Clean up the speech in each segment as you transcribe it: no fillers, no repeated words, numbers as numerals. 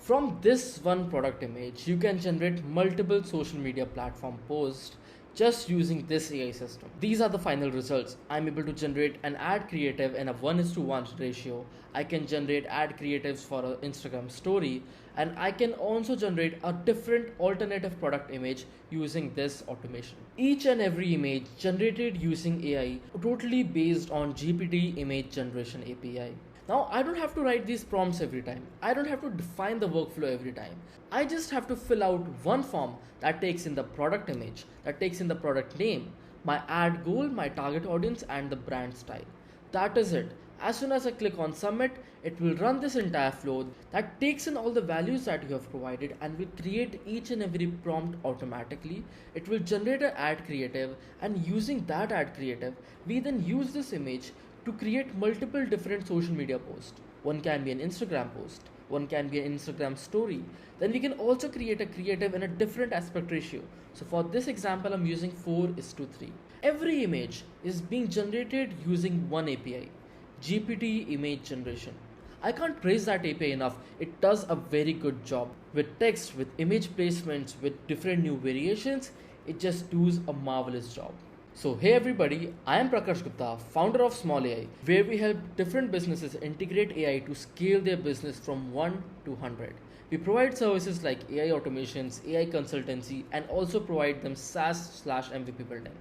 From this one product image, you can generate multiple social media platform posts just using this AI system. These are the final results. I'm able to generate an ad creative in a 1:1 ratio. I can generate ad creatives for an Instagram story, and I can also generate a different alternative product image using this automation. Each and every image generated using AI totally based on GPT image generation API. Now I don't have to write these prompts every time. I don't have to define the workflow every time. I just have to fill out one form that takes in the product image, that takes in the product name, my ad goal, my target audience, and the brand style. That is it. As soon as I click on submit, it will run this entire flow that takes in all the values that you have provided and will create each and every prompt automatically. It will generate an ad creative, and using that ad creative, we then use this image to create multiple different social media posts. One can be an Instagram post, one can be an Instagram story. Then we can also create a creative in a different aspect ratio. So for this example, I'm using 4:3. Every image is being generated using one API, GPT image generation. I can't praise that API enough. It does a very good job with text, with image placements, with different new variations. It just does a marvelous job. So hey everybody, I am Prakash Gupta, founder of Small AI, where we help different businesses integrate AI to scale their business from 1 to 100. We provide services like AI automations, AI consultancy, and also provide them SaaS/MVP building.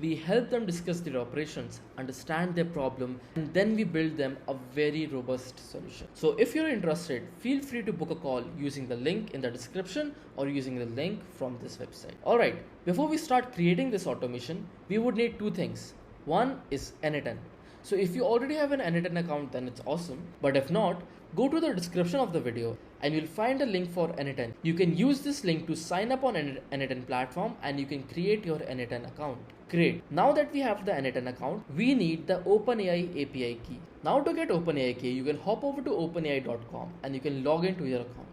We help them discuss their operations, understand their problem, and then we build them a very robust solution. So if you're interested, feel free to book a call using the link in the description or using the link from this website. Alright, before we start creating this automation, we would need two things. One is n8n. So if you already have an n8n account, then it's awesome. But if not, go to the description of the video and you'll find a link for n8n. You can use this link to sign up on n8n platform and you can create your n8n account. Great. Now that we have the n8n account, we need the OpenAI API key. Now to get OpenAI key, you can hop over to openai.com and you can log into your account.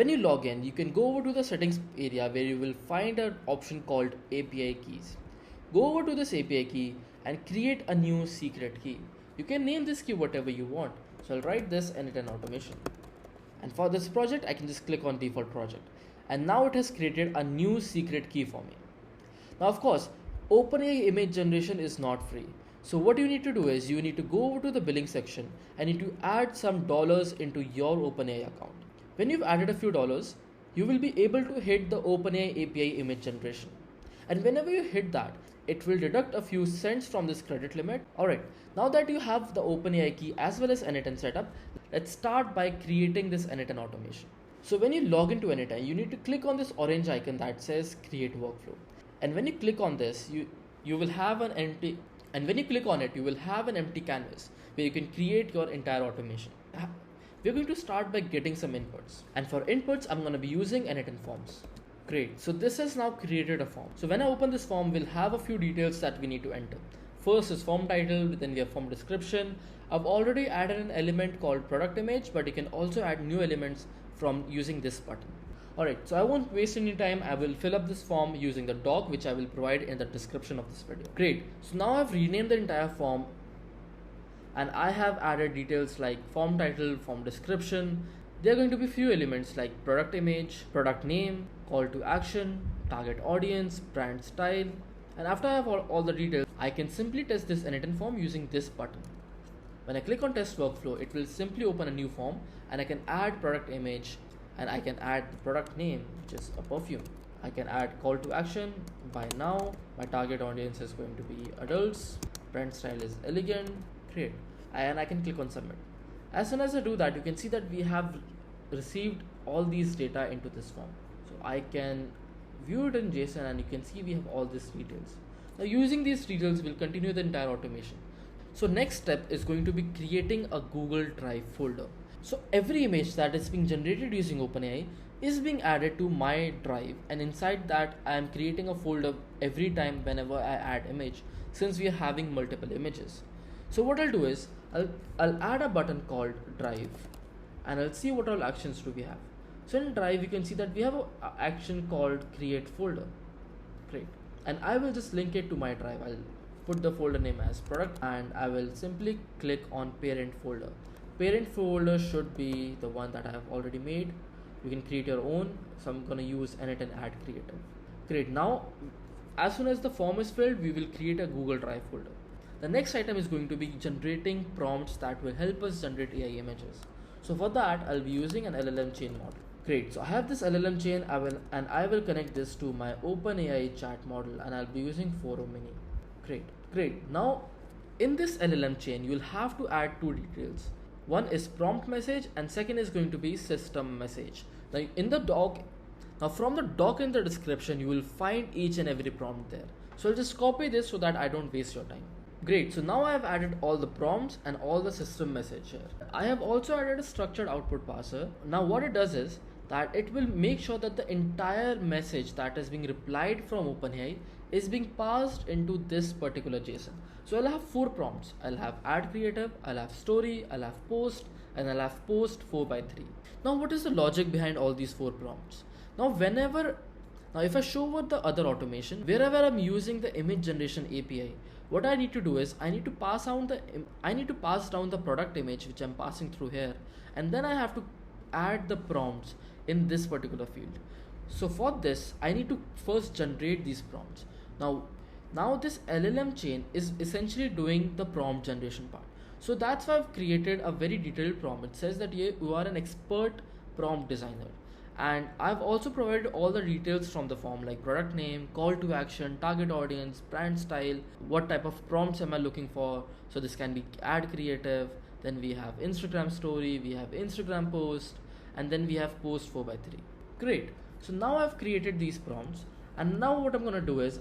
When you log in, you can go over to the settings area where you will find an option called API keys. Go over to this API key and create a new secret key. You can name this key whatever you want. So I'll write this n8n automation. And for this project, I can just click on default project. And now it has created a new secret key for me. Now of course, OpenAI image generation is not free. So what you need to do is you need to go over to the billing section and you need to add some dollars into your OpenAI account. When you've added a few dollars, you will be able to hit the OpenAI API image generation. And whenever you hit that, it will deduct a few cents from this credit limit. Alright, now that you have the OpenAI key as well as n8n setup, let's start by creating this n8n automation. So when you log into n8n, you need to click on this orange icon that says create workflow. And when you click on this, you will have an empty, and when you click on it, you will have an empty canvas where you can create your entire automation. We're going to start by getting some inputs. And for inputs, I'm going to be using n8n forms. Great. So this has now created a form. So when I open this form, we'll have a few details that we need to enter. First is form title, then we have form description. I've already added an element called product image, but you can also add new elements from using this button. Alright, so I won't waste any time. I will fill up this form using the doc, which I will provide in the description of this video. Great. So now I've renamed the entire form and I have added details like form title, form description. There are going to be few elements like product image, product name, call to action, target audience, brand style. And after I have all the details, I can simply test this n8n form using this button. When I click on test workflow, it will simply open a new form and I can add product image and I can add the product name, which is a perfume. I can add call to action, buy now. My target audience is going to be adults. Brand style is elegant. Great. And I can click on submit. As soon as I do that, you can see that we have received all these data into this form. So I can view it in JSON and you can see we have all these details. Now using these details, we'll continue the entire automation. So next step is going to be creating a Google Drive folder. So every image that is being generated using OpenAI is being added to my drive, and inside that I am creating a folder every time whenever I add image, since we are having multiple images. So what I'll do is I'll add a button called drive and I'll see what all actions do we have. So in drive you can see that we have an action called create folder. Great. And I will just link it to my drive. I'll put the folder name as product and I will simply click on parent folder. Parent folder should be the one that I have already made. You can create your own. So I'm gonna use N10 Ad Creative. Great. Now, as soon as the form is filled, we will create a Google Drive folder. The next item is going to be generating prompts that will help us generate AI images. So for that, I'll be using an LLM chain model. Great. So I have this LLM chain. I will connect this to my OpenAI chat model, and I'll be using Foro Mini. Great. Now, in this LLM chain, you'll have to add two details. One is prompt message, and second is going to be system message. Now from the doc in the description, you will find each and every prompt there. So I'll just copy this so that I don't waste your time. Great, so now I have added all the prompts and all the system message here. I have also added a structured output parser. Now what it does is that it will make sure that the entire message that is being replied from OpenAI is being passed into this particular JSON. So I'll have 4 prompts. I'll have add creative, I'll have story, I'll have post, and I'll have post 4x3. Now what is the logic behind all these 4 prompts? Now if I show over the other automation, wherever I'm using the image generation API, what I need to do is I need to pass down the product image which I'm passing through here, and then I have to add the prompts in this particular field. So for this, I need to first generate these prompts. Now this LLM chain is essentially doing the prompt generation part. So that's why I've created a very detailed prompt. It says that you are an expert prompt designer. And I've also provided all the details from the form, like product name, call to action, target audience, brand style, what type of prompts am I looking for. So this can be ad creative, then we have Instagram story, we have Instagram post, and then we have post 4x3. Great. So now I've created these prompts, and now what I'm gonna do is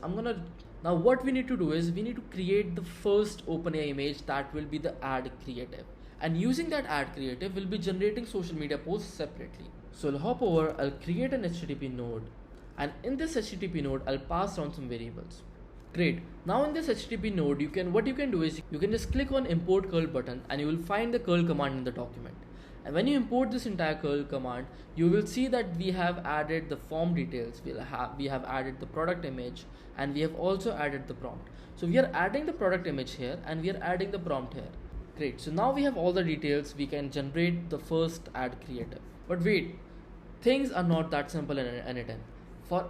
now what we need to do is we need to create the first OpenAI image that will be the ad creative. And using that ad creative, we'll be generating social media posts separately. So I'll hop over, I'll create an HTTP node, and in this HTTP node, I'll pass down some variables. Great. Now in this HTTP node, what you can do is you can just click on import curl button, and you will find the curl command in the document. And when you import this entire curl command, you will see that we have added the form details, we have added the product image, and we have also added the prompt. So we are adding the product image here, and we are adding the prompt here. Great. So now we have all the details. We can generate the first ad creative. But wait, things are not that simple in N10. For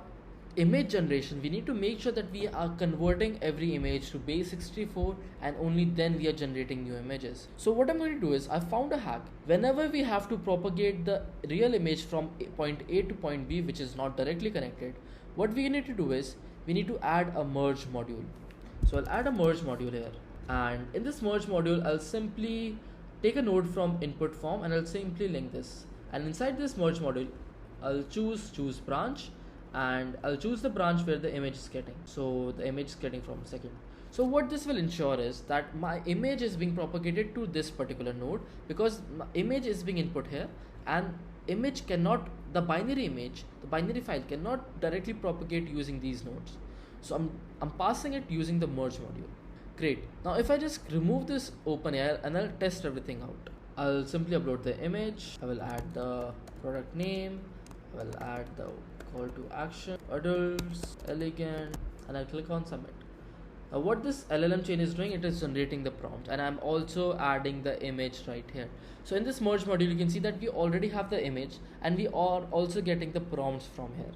image generation, we need to make sure that we are converting every image to base 64, and only then we are generating new images. So what I'm going to do is I found a hack. Whenever we have to propagate the real image from point A to point B, which is not directly connected, what we need to do is we need to add a merge module. So I'll add a merge module here, and in this merge module, I'll simply take a node from input form, and I'll simply link this. And inside this merge module, I'll choose branch, and I'll choose the branch where the image is getting. So the image is getting from second. So what this will ensure is that my image is being propagated to this particular node, because my image is being input here, and the binary file cannot directly propagate using these nodes. So I'm passing it using the merge module. Great. Now if I just remove this OpenAI and I'll test everything out. I'll simply upload the image, I will add the product name, I will add the call to action, adults, elegant, and I'll click on submit. Now what this LLM chain is doing, it is generating the prompt, and I'm also adding the image right here. So in this merge module, you can see that we already have the image, and we are also getting the prompts from here.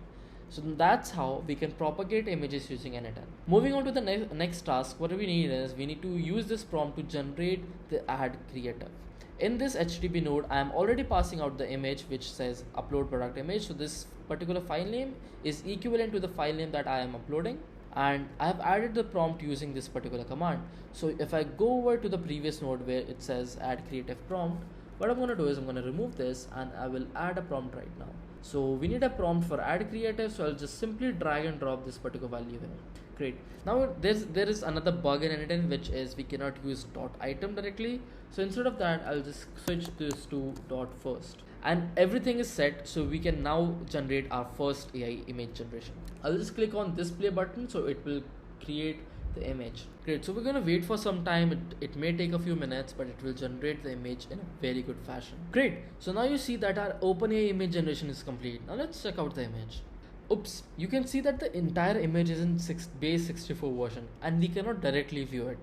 So that's how we can propagate images using N10. Moving on to the next task, what we need is we need to use this prompt to generate the ad creative. In this HTTP node, I am already passing out the image which says upload product image. So this particular file name is equivalent to the file name that I am uploading, and I have added the prompt using this particular command. So if I go over to the previous node where it says add creative prompt, what I'm going to do is I'm going to remove this, and I will add a prompt right now. So we need a prompt for add creative, so I'll just simply drag and drop this particular value here. Great. Now there is another bug in N10, which is we cannot use .item directly. So instead of that, I'll just switch this to .first, and everything is set, so we can now generate our first AI image generation. I'll just click on this play button, so it will create the image. Great. So we're going to wait for some time. It may take a few minutes, but it will generate the image in a very good fashion. Great. So now you see that our OpenAI image generation is complete. Now let's check out the image. Oops, you can see that the entire image is in base 64 version, and we cannot directly view it.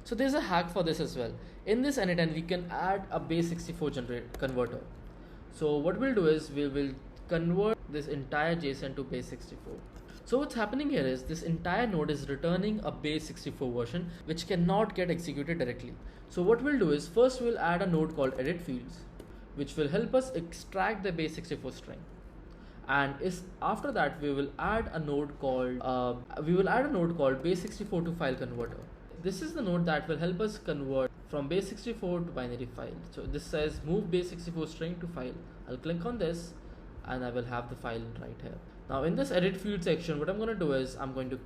So there's a hack for this as well. In this N10, we can add a base 64 converter. So what we'll do is we will convert this entire JSON to base64. So what's happening here is this entire node is returning a base64 version which cannot get executed directly. So what we'll do is first we'll add a node called edit fields, which will help us extract the base64 string. And after that we will add a node called base64 to file converter. This is the node that will help us convert from base64 to binary file. So this says move base64 string to file. I'll click on this and I will have the file right here. Now in this edit field section, what I'm going to do is I'm going to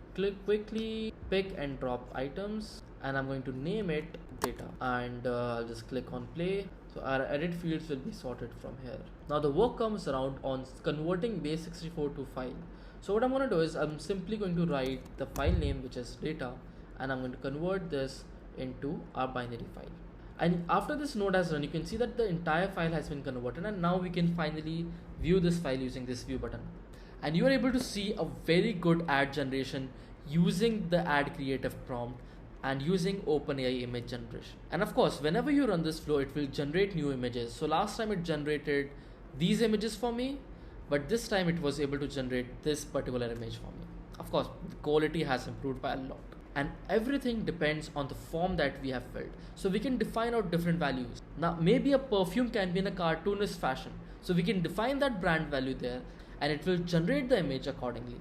quickly pick and drop items, and I'm going to name it data, and I'll just click on play. So our edit fields will be sorted from here. Now the work comes around on converting base64 to file. So what I'm going to do is I'm simply going to write the file name, which is data, and I'm going to convert this into our binary file. And after this node has run, you can see that the entire file has been converted, and now we can finally view this file using this view button. And you are able to see a very good ad generation using the ad creative prompt and using OpenAI image generation. And of course, whenever you run this flow, it will generate new images. So last time it generated these images for me, but this time it was able to generate this particular image for me. Of course, the quality has improved by a lot. And everything depends on the form that we have filled. So we can define out different values. Now maybe a perfume can be in a cartoonist fashion. So we can define that brand value there, and it will generate the image accordingly.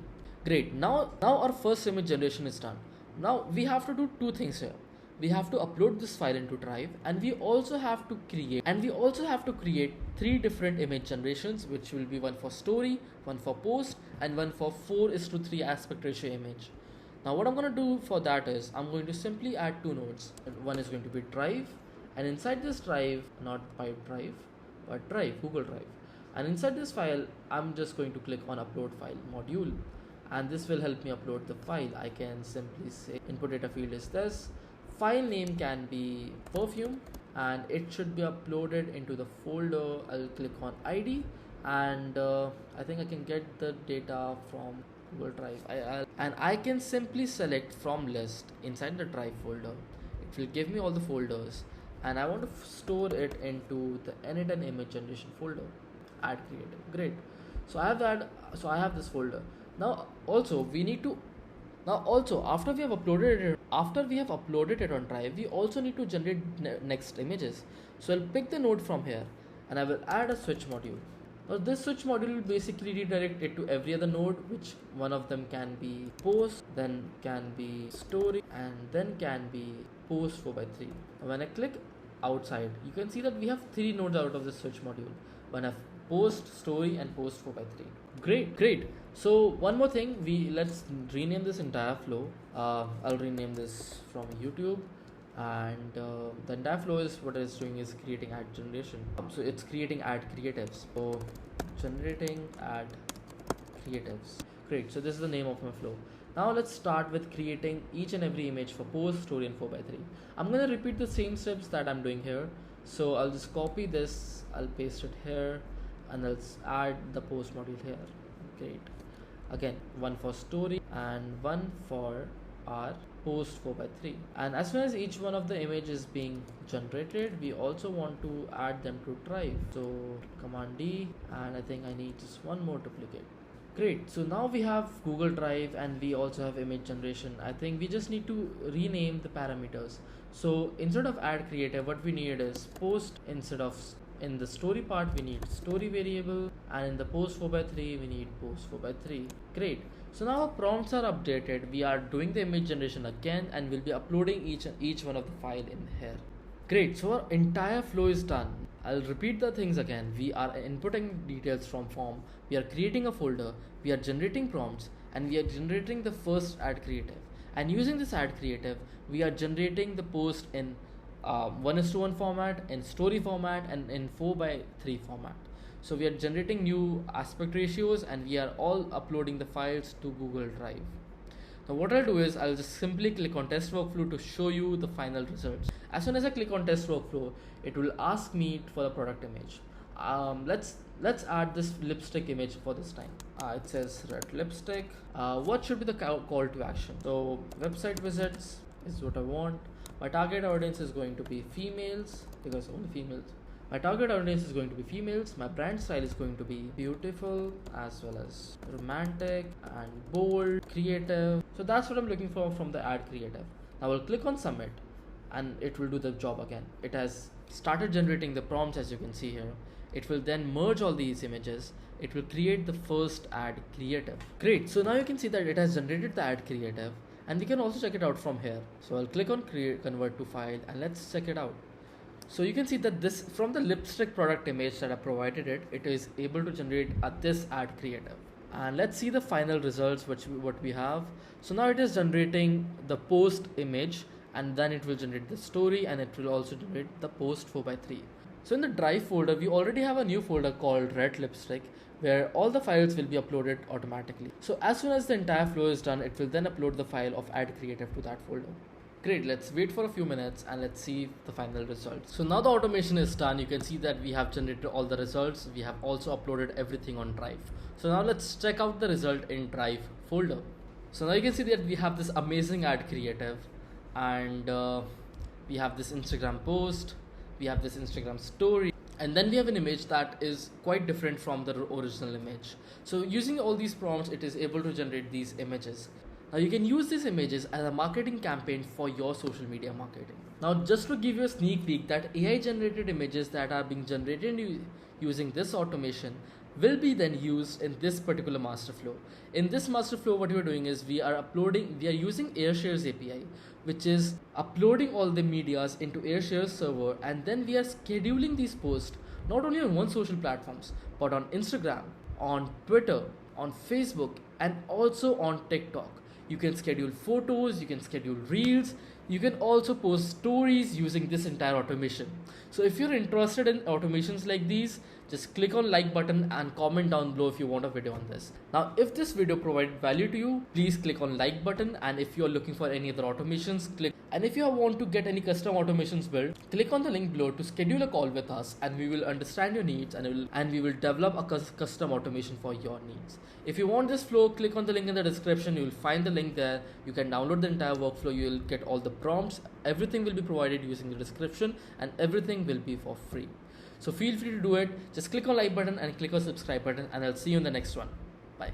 Great, now our first image generation is done. Now we have to do two things here. We have to upload this file into Drive, and we also have to create three different image generations, which will be one for story, one for post, and one for 4:3 aspect ratio image. Now what I'm going to do for that is I'm going to simply add two nodes. One is going to be Drive, and inside this Drive, not Pipe Drive, but Drive, Google Drive. And inside this file, I'm just going to click on upload file module, and this will help me upload the file. I can simply say input data field is this, file name can be perfume, and it should be uploaded into the folder. I'll click on ID, and I think I can get the data from Google Drive. And I can simply select from list inside the Drive folder. It will give me all the folders, and I want to store it into the edit and image generation folder. Ad creative. Great. So I have this folder. Now also after we have uploaded it on Drive, we also need to generate next images. So I'll pick the node from here, and I will add a switch module. Now this switch module will basically redirect it to every other node, which one of them can be post, then can be story, and then can be post 4:3. When I click outside, you can see that we have three nodes out of this switch module. One have post, story, and post 4:3. Great. So one more thing, let's rename this entire flow. I'll rename this from YouTube, and the entire flow is what it's doing is creating ad generation. So it's creating ad creatives. So generating ad creatives. Great. So this is the name of my flow. Now let's start with creating each and every image for post, story, and 4:3. I'm gonna repeat the same steps that I'm doing here. So I'll just copy this, I'll paste it here, and let's add the post module here. Great. Again, one for story and one for our post 4:3. And as soon as each one of the image is being generated, we also want to add them to Drive. So Command D, and I think I need just one more duplicate. Great. So now we have Google Drive, and we also have image generation. I think we just need to rename the parameters. So instead of ad creative, what we need is post. In the story part, we need story variable, and in the post 4:3, we need post 4:3. Great. So now our prompts are updated. We are doing the image generation again, and we'll be uploading each one of the file in here. Great. So our entire flow is done. I'll repeat the things again. We are inputting details from form. We are creating a folder. We are generating prompts, and we are generating the first ad creative. And using this ad creative, we are generating the post in 1:1 format, in story format, and in 4:3 format. So we are generating new aspect ratios, and we are all uploading the files to Google Drive. Now what I'll do is I'll just simply click on test workflow to show you the final results. As soon as I click on test workflow, it will ask me for the product image. Let's add this lipstick image for this time. It says red lipstick. What should be the call to action? So website visits is what I want. My target audience is going to be females, because only females. My target audience is going to be females. My brand style is going to be beautiful as well as romantic and bold, creative. So that's what I'm looking for from the ad creative. Now I'll click on submit and it will do the job again. It has started generating the prompts as you can see here. It will then merge all these images. It will create the first ad creative. Great, so now you can see that it has generated the ad creative and we can also check it out from here. So I'll click on create, convert to file and let's check it out. So you can see that this from the lipstick product image that I provided it is able to generate this ad creative. And let's see the final results what we have. So now it is generating the post image and then it will generate the story and it will also generate the post 4x3. So in the drive folder, we already have a new folder called red lipstick where all the files will be uploaded automatically. So as soon as the entire flow is done, it will then upload the file of ad creative to that folder. Great, let's wait for a few minutes and let's see the final results. So now the automation is done. You can see that we have generated all the results. We have also uploaded everything on Drive. So now let's check out the result in Drive folder. So now you can see that we have this amazing ad creative and we have this Instagram post, we have this Instagram story, and then we have an image that is quite different from the original image. So using all these prompts, it is able to generate these images. Now you can use these images as a marketing campaign for your social media marketing. Now just to give you a sneak peek that AI generated images that are being generated using this automation will be then used in this particular master flow. In this master flow, what we're doing is we are using Airshre's API, which is uploading all the medias into Airshre's server, and then we are scheduling these posts not only on one social platforms, but on Instagram, on Twitter, on Facebook, and also on TikTok. You can schedule photos, you can schedule reels, you can also post stories using this entire automation. So if you're interested in automations like these, just click on like button and comment down below if you want a video on this. Now if this video provided value to you, please click on like button, and if you're looking for any other automations, click. And if you want to get any custom automations built, click on the link below to schedule a call with us, and we will understand your needs and we will develop a custom automation for your needs. If you want this flow, click on the link in the description. You will find the link there. You can download the entire workflow. You will get all the prompts. Everything will be provided using the description, and everything will be for free. So feel free to do it. Just click on like button and click on subscribe button, and I'll see you in the next one. Bye.